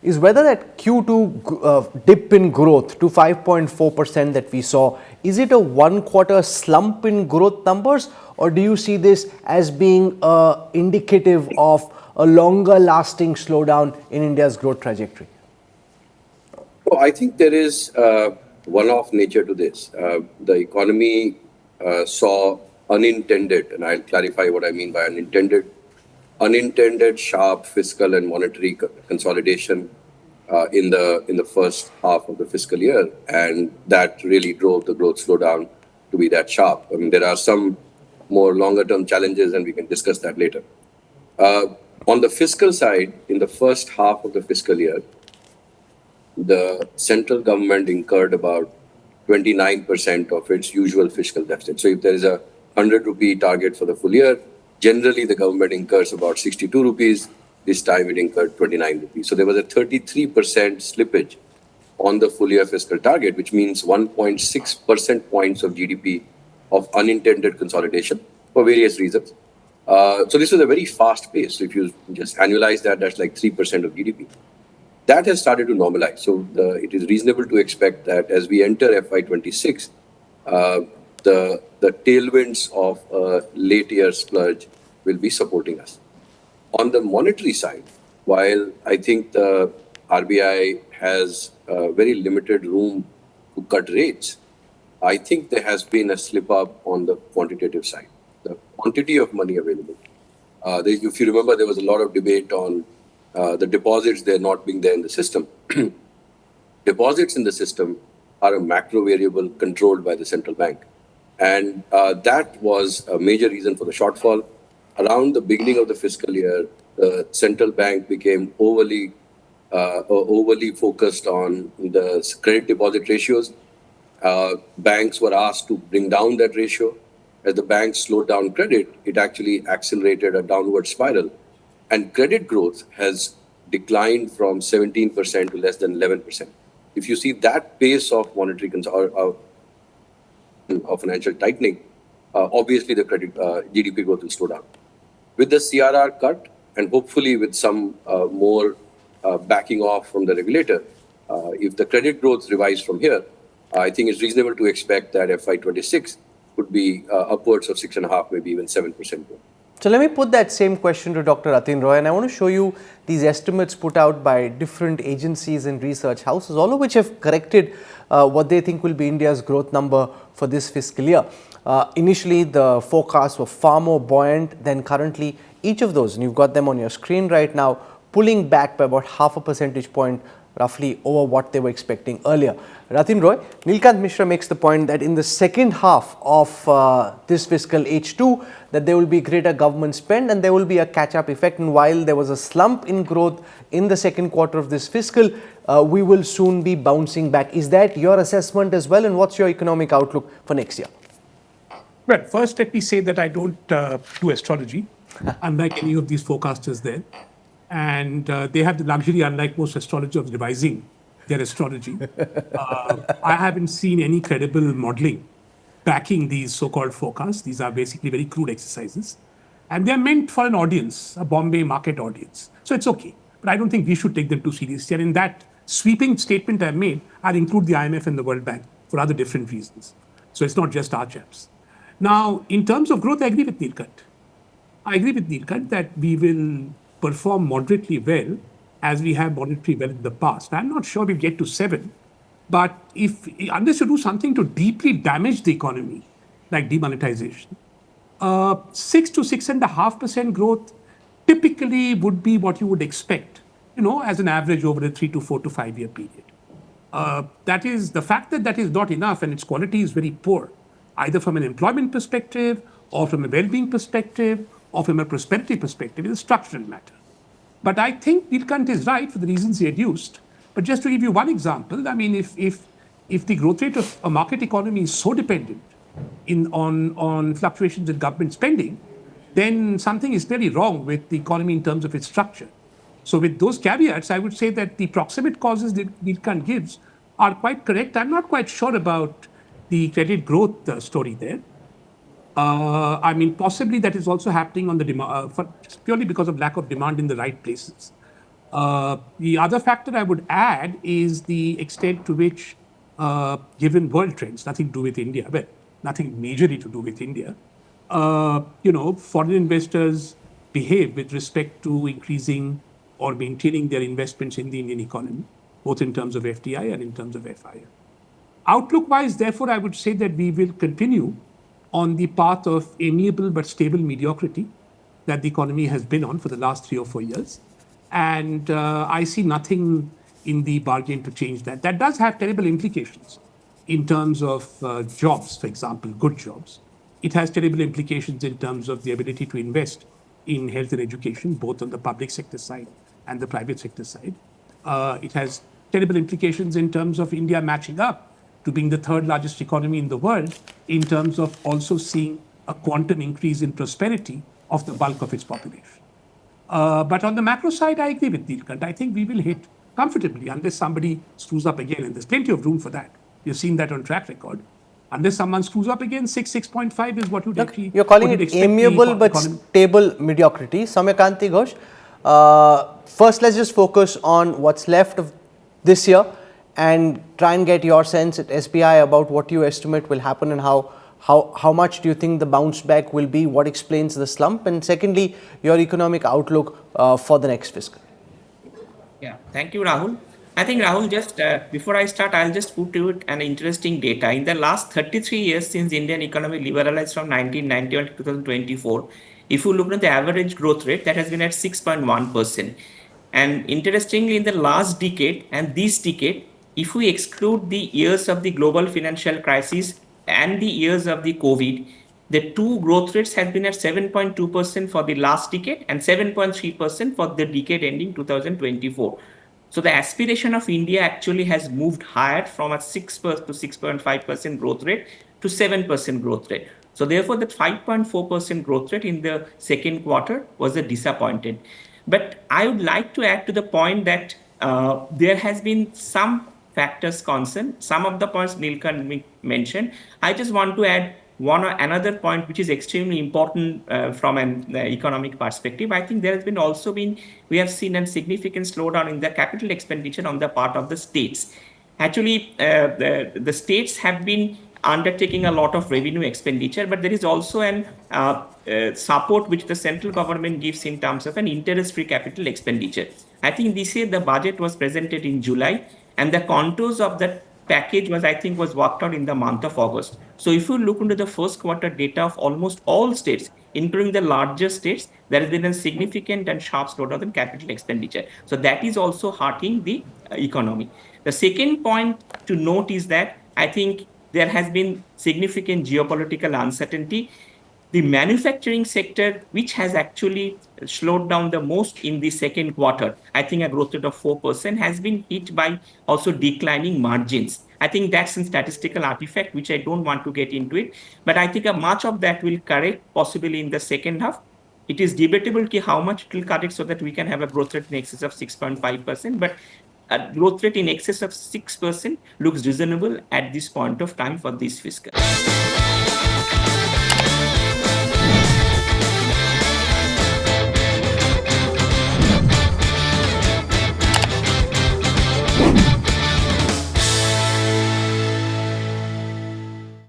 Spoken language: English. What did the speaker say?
is whether that Q2 dip in growth to 5.4% that we saw, is it a one-quarter slump in growth numbers, or do you see this as being indicative of a longer-lasting slowdown in India's growth trajectory? Well, I think there is one-off nature to this. The economy saw unintended, and I'll clarify what I mean by unintended sharp fiscal and monetary consolidation in the first half of the fiscal year, and that really drove the growth slowdown to be that sharp. I mean, there are some more longer-term challenges, and we can discuss that later. On the fiscal side, in the first half of the fiscal year, the central government incurred about 29% of its usual fiscal deficit. So if there is a 100 rupee target for the full year, generally the government incurs about 62 rupees. This time it incurred 29 rupees. So there was a 33% slippage on the full year fiscal target, which means 1.6 percent points of GDP of unintended consolidation for various reasons. So this was a very fast pace. So if you just annualize that, that's like 3% of GDP. That has started to normalize. So it is reasonable to expect that as we enter FY26, the tailwinds of a late year splurge will be supporting us. On the monetary side, while I think the RBI has very limited room to cut rates, I think there has been a slip up on the quantitative side. The quantity of money available. If you remember, there was a lot of debate on the deposits there not being there in the system. Deposits in the system are a macro variable controlled by the central bank. And that was a major reason for the shortfall. Around the beginning of the fiscal year, the central bank became overly focused on the credit deposit ratios. Banks were asked to bring down that ratio. As the banks slowed down credit, it actually accelerated a downward spiral. And credit growth has declined from 17% to less than 11%. If you see that pace of monetary of financial tightening, obviously the credit GDP growth will slow down. With the CRR cut and hopefully with some more backing off from the regulator, if the credit growth revises from here, I think it's reasonable to expect that FY26 could be upwards of 6.5%, maybe even 7% growth. So let me put that same question to Dr. Rathin Roy, and I want to show you these estimates put out by different agencies and research houses, all of which have corrected what they think will be India's growth number for this fiscal year. Initially, the forecasts were far more buoyant than currently. Each of those, and you've got them on your screen right now, pulling back by about half a percentage point roughly over what they were expecting earlier. Rathin Roy, Neelkanth Mishra makes the point that in the second half of this fiscal H2, that there will be greater government spend and there will be a catch-up effect. And while there was a slump in growth in the second quarter of this fiscal, we will soon be bouncing back. Is that your assessment as well? And what's your economic outlook for next year? Well, first let me say that I don't do astrology, unlike any of these forecasters there. And they have the luxury, unlike most astrologers, of revising their astrology. I haven't seen any credible modeling backing these so-called forecasts. These are basically very crude exercises. And they're meant for an audience, a Bombay market audience. So it's okay. But I don't think we should take them too seriously. And in that sweeping statement I've made, I'll include the IMF and the World Bank for other different reasons. So it's not just our chaps. Now, in terms of growth, I agree with Neelkanth. I agree with Neelkanth that we will perform moderately well as we have moderately well in the past. I'm not sure we'll get to 7, but unless you do something to deeply damage the economy, like demonetization, 6 to 6.5% growth typically would be what you would expect, as an average over a 3 to 4 to 5 year period. That is the fact that is not enough and its quality is very poor, either from an employment perspective or from a well-being perspective or from a prosperity perspective, is a structural matter. But I think Neelkanth is right for the reasons he adduced. But just to give you one example, I mean, if the growth rate of a market economy is so dependent on fluctuations in government spending, then something is clearly wrong with the economy in terms of its structure. So with those caveats, I would say that the proximate causes that Neelkanth gives are quite correct. I'm not quite sure about the credit growth story there. I mean, possibly that is also happening on the demand, purely because of lack of demand in the right places. The other factor I would add is the extent to which, given world trends, nothing to do with India, but nothing majorly to do with India, foreign investors behave with respect to increasing or maintaining their investments in the Indian economy, both in terms of FDI and in terms of FII. Outlook-wise, therefore, I would say that we will continue on the path of amiable but stable mediocrity that the economy has been on for the last 3 or 4 years. And I see nothing in the bargain to change that. That does have terrible implications in terms of jobs, for example, good jobs. It has terrible implications in terms of the ability to invest in health and education, both on the public sector side and the private sector side. It has terrible implications in terms of India matching up to being the third largest economy in the world, in terms of also seeing a quantum increase in prosperity of the bulk of its population. But on the macro side, I agree with Neelkanth. I think we will hit comfortably unless somebody screws up again, and there's plenty of room for that. We've seen that on track record. Unless someone screws up again, 6.5 is what you'd actually. You're calling it amiable but stable mediocrity. Soumya Kanti Ghosh, first let's just focus on what's left of this year and try and get your sense at SBI about what you estimate will happen and how much do you think the bounce back will be, what explains the slump, and secondly, your economic outlook for the next fiscal. Yeah, thank you, Rahul. I think, Rahul, just before I start, I'll just put to it an interesting data. In the last 33 years since Indian economy liberalized from 1991 to 2024, if you look at the average growth rate, that has been at 6.1%. And interestingly, in the last decade and this decade, if we exclude the years of the global financial crisis and the years of the COVID, the two growth rates have been at 7.2% for the last decade and 7.3% for the decade ending 2024. So the aspiration of India actually has moved higher from a 6% to 6.5% growth rate to 7% growth rate. So therefore, the 5.4% growth rate in the second quarter was a disappointment. But I would like to add to the point that there has been some factors concerned. Some of the points Neelkanth mentioned. I just want to add one or another point which is extremely important from an economic perspective. I think there has been also been, we have seen a significant slowdown in the capital expenditure on the part of the states. Actually, the states have been undertaking a lot of revenue expenditure, but there is also an support which the central government gives in terms of an interest-free capital expenditure. I think this year the budget was presented in July, and the contours of that package was worked out in the month of August. So if you look into the first quarter data of almost all states, including the larger states, there has been a significant and sharp slowdown in capital expenditure. So that is also hurting the economy. The second point to note is that I think there has been significant geopolitical uncertainty. The manufacturing sector, which has actually slowed down the most in the second quarter, I think a growth rate of 4%, has been hit by also declining margins. I think that's a statistical artifact, which I don't want to get into it. But I think much of that will correct possibly in the second half. It is debatable how much it will correct so that we can have a growth rate in excess of 6.5%. But a growth rate in excess of 6% looks reasonable at this point of time for this fiscal.